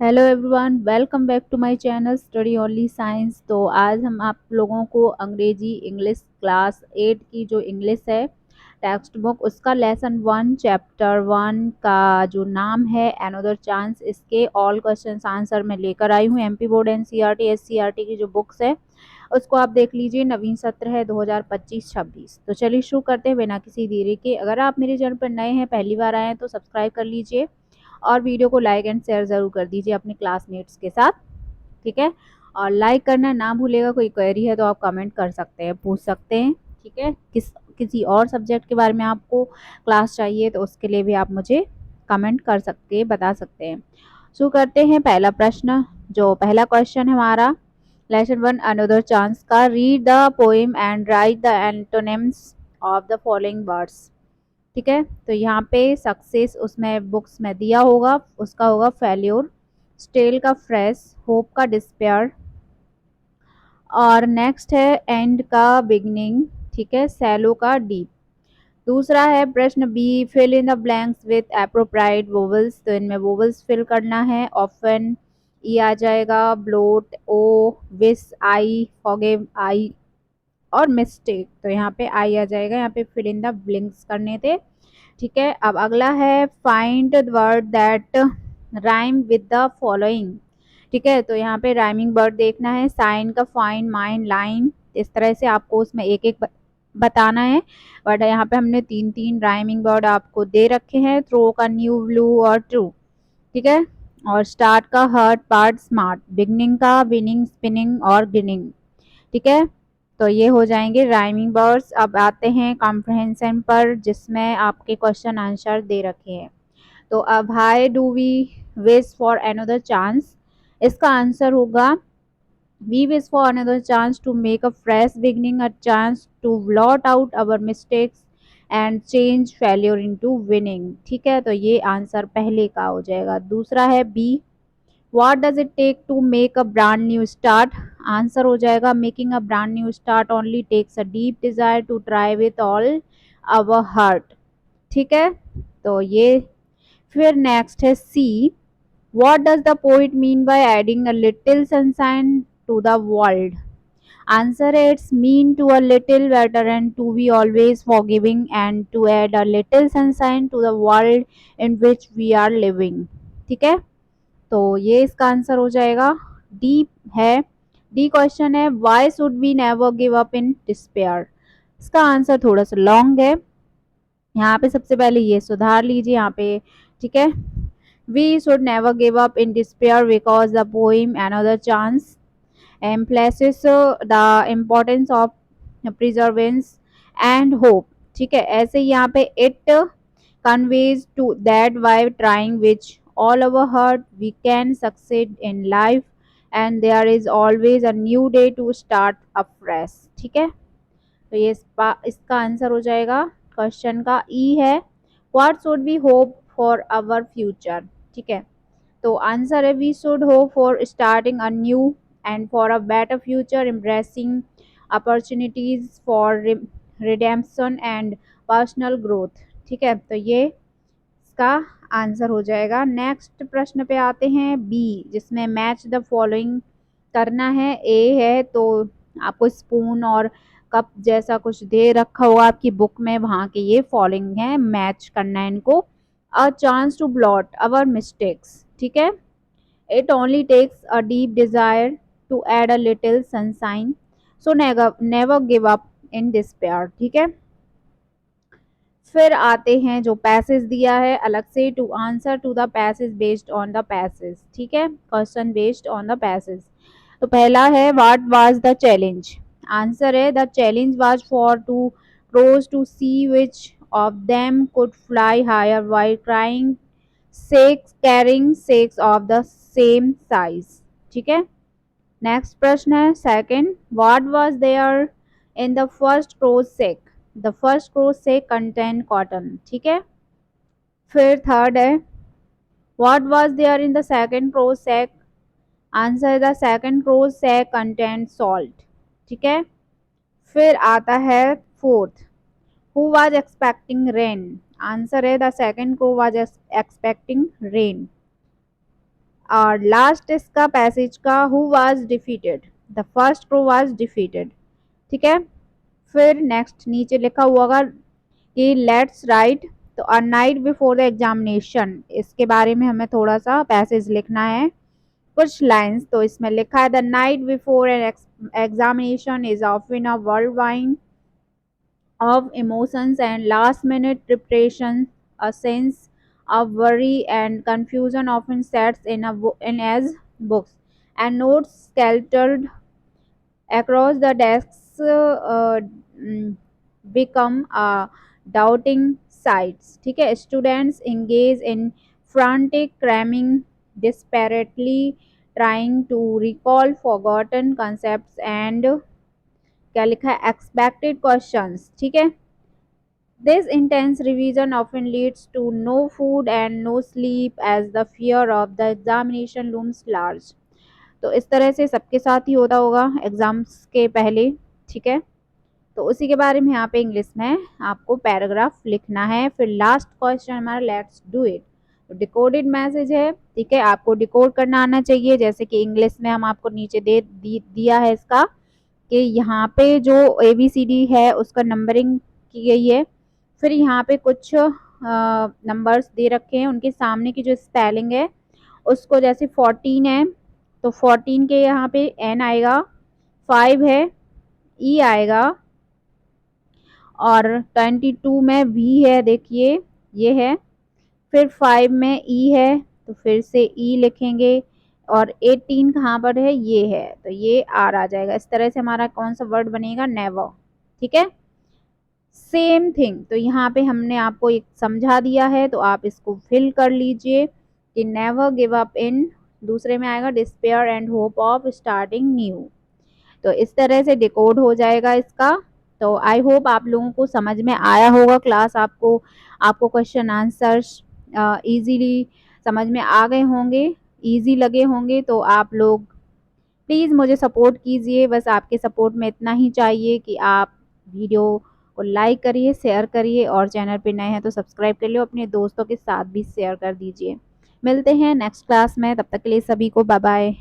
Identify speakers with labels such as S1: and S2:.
S1: Hello everyone, welcome back to my channel study only science. तो आज हम आप लोगों को अंग्रेजी इंग्लिश क्लास 8 की जो इंग्लिश है टेक्स्ट बुक उसका लेसन 1 चैप्टर 1 का जो नाम है अनदर चांस, इसके ऑल क्वेश्चंस आंसर मैं लेकर आई हूँ। एमपी बोर्ड एनसीईआरटी एससीईआरटी की जो बुक्स है उसको आप देख लीजिए। नवीन सत्र है 2025-26। तो चलिए शुरू करते हैं बिना किसी देरी के। अगर आप मेरे चैनल पर नए हैं, पहली बार आए हैं, तो सब्सक्राइब कर लीजिए और वीडियो को लाइक एंड शेयर ज़रूर कर दीजिए अपने क्लासमेट्स के साथ। ठीक है, और लाइक करना ना भूलेगा। कोई क्वेरी है तो आप कमेंट कर सकते हैं, पूछ सकते हैं। ठीक है, किसी और सब्जेक्ट के बारे में आपको क्लास चाहिए तो उसके लिए भी आप मुझे कमेंट कर सकते हैं, बता सकते हैं। शुरू करते हैं पहला प्रश्न। जो पहला क्वेश्चन है हमारा लेसन 1 अनदर चांस का, read the poem and right the antonyms of the following words. ठीक है, तो यहाँ पे सक्सेस उसमें बुक्स में दिया होगा, उसका होगा फेल्योर, स्टेल का फ्रेश, होप का डिस्पेयर, और नेक्स्ट है एंड का बिगनिंग। ठीक है, सैलो का डीप। दूसरा है प्रश्न B, fill in the blanks with appropriate vowels. तो इनमें वोवल्स फिल करना है। ऑफन ई आ जाएगा, ब्लोट ओ, विस आई, फॉरगिव आई, और मिस्टेक तो यहाँ पे आई आ जाएगा। यहाँ पे फिल इन द ब्लैंक्स करने थे। ठीक है, अब अगला है find the word that rhyme with the following. ठीक है, तो यहाँ पे राइमिंग वर्ड देखना है। साइन का फाइन, माइन, लाइन, इस तरह से आपको उसमें एक एक बताना है। बट यहाँ पे हमने तीन तीन राइमिंग वर्ड आपको दे रखे हैं। थ्रो का न्यू, ब्लू और ट्रू। ठीक है, और स्टार्ट का हर्ट, पार्ट, स्मार्ट, बिगनिंग का विनिंग, स्पिनिंग और गिनिंग। ठीक है, तो ये हो जाएंगे राइमिंग वर्ड्स। अब आते हैं कॉम्प्रहेंशन पर, जिसमें आपके क्वेश्चन आंसर दे रखे हैं। तो अब why do we wish for another chance, इसका आंसर होगा we wish for another chance to make a fresh beginning, a chance to blot out our mistakes and change failure into winning. ठीक है, तो ये आंसर पहले का हो जाएगा। दूसरा है B, What does it take to make a brand new start? Answer हो जाएगा making a brand new start only takes a deep desire to try with all our heart. ठीक है, तो ये फिर नेक्स्ट है C, What does the poet mean by adding a little sunshine to the world? Answer है it's mean to a little better and to be always forgiving and to add a little sunshine to the world in which we are living. ठीक है, तो ये इसका answer हो जाएगा। D है, D question है why should we never give up in despair. इसका आंसर थोड़ा सा लॉन्ग है। यहाँ पे सबसे पहले ये सुधार लीजिए यहाँ पे। ठीक है, we should never give up in despair because the poem another chance emphasizes the importance of perseverance and hope। ठीक है, ऐसे ही यहाँ पे it conveys to that while trying which all our heart we can succeed in life and there is always a new day to start afresh। ठीक है, तो ये इसका आंसर हो जाएगा क्वेश्चन का ई है, what should we hope for our future. ठीक है, तो आंसर है we should hope for starting a new and for a better future, embracing opportunities for redemption and personal growth. ठीक है, तो ये इसका आंसर हो जाएगा। नेक्स्ट प्रश्न पे आते हैं बी, जिसमें मैच द फॉलोइंग करना है। ए है तो आपको स्पून और कप जैसा कुछ दे रखा होगा आपकी बुक में, वहाँ के ये फॉलोइंग है, मैच करना है इनको। A chance to blot our mistakes. ठीक है, it only takes a deep desire to add a little sunshine, so never give up in despair. ठीक है, फिर आते हैं जो पैसेज दिया है अलग से, to answer to the passage based on the passage. ठीक है, question based on the passage. तो पहला है what was the challenge. Answer है the challenge was for two crows to see which of them could fly higher while trying six carrying six of the same size। ठीक है, next प्रश्न है second, what was there in the first crow's sack. The first crow's sack contain cotton. ठीक है, फिर third है what was there in the second crow's sack. Answer the second crow's sack contain salt. ठीक है, फिर आता है fourth, who was expecting rain. Answer है the second crow was expecting rain. और लास्ट इसका पैसेज का who was defeated, the first crew was defeated. ठीक है। फिर नेक्स्ट नीचे लिखा हुआ होगा कि लेट्स राइट, तो a night before the examination, इसके बारे में हमें थोड़ा सा पैसेज लिखना है, कुछ लाइंस। तो इसमें लिखा है the night before an examination is often a whirlwind of emotions and last minute preparation. A sense of worry and confusion often sets in as books and notes scattered across the desks become a doubting sights। ठीक है। Students engage in frantic cramming, desperately trying to recall forgotten concepts and क्या लिखा है expected questions। ठीक है। This intense revision often leads to no food and no sleep as the fear of the examination looms large। तो इस तरह से सबके साथ ही होता होगा एग्जाम्स के पहले। ठीक है। तो उसी के बारे में यहाँ पे इंग्लिश में आपको पैराग्राफ लिखना है। फिर लास्ट क्वेश्चन हमारा लेट्स डू इट, तो डिकोडेड मैसेज है। ठीक है। आपको डिकोड करना आना चाहिए, जैसे कि इंग्लिश में हम आपको नीचे दिया है इसका कि यहाँ पे जो ABCD है उसका नंबरिंग की गई है। फिर यहाँ पे कुछ नंबर्स दे रखे हैं, उनके सामने की जो स्पेलिंग है उसको, जैसे 14 है तो 14 के यहाँ पे N आएगा, 5 है E आएगा, और 22 में V है, देखिए ये है। फिर 5 में E है तो फिर से E लिखेंगे, और 18 कहाँ पर है, ये है, तो ये R आ जाएगा। इस तरह से हमारा कौन सा वर्ड बनेगा, नेवर। ठीक है। सेम थिंग, तो यहाँ पे हमने आपको एक समझा दिया है, तो आप इसको फिल कर लीजिए कि नेवर गिव अप इन, दूसरे में आएगा despair and hope of starting new. तो इस तरह से डिकोड हो जाएगा इसका। तो आई होप आप लोगों को समझ में आया होगा क्लास, आपको आपको क्वेश्चन आंसर्स इजीली समझ में आ गए होंगे, इजी लगे होंगे। तो आप लोग प्लीज़ मुझे सपोर्ट कीजिए, बस आपके सपोर्ट में इतना ही चाहिए कि आप वीडियो को लाइक करिए, शेयर करिए, और चैनल पे नए हैं तो सब्सक्राइब कर लियो, अपने दोस्तों के साथ भी शेयर कर दीजिए। मिलते हैं नेक्स्ट क्लास में, तब तक के लिए सभी को बाय बाय।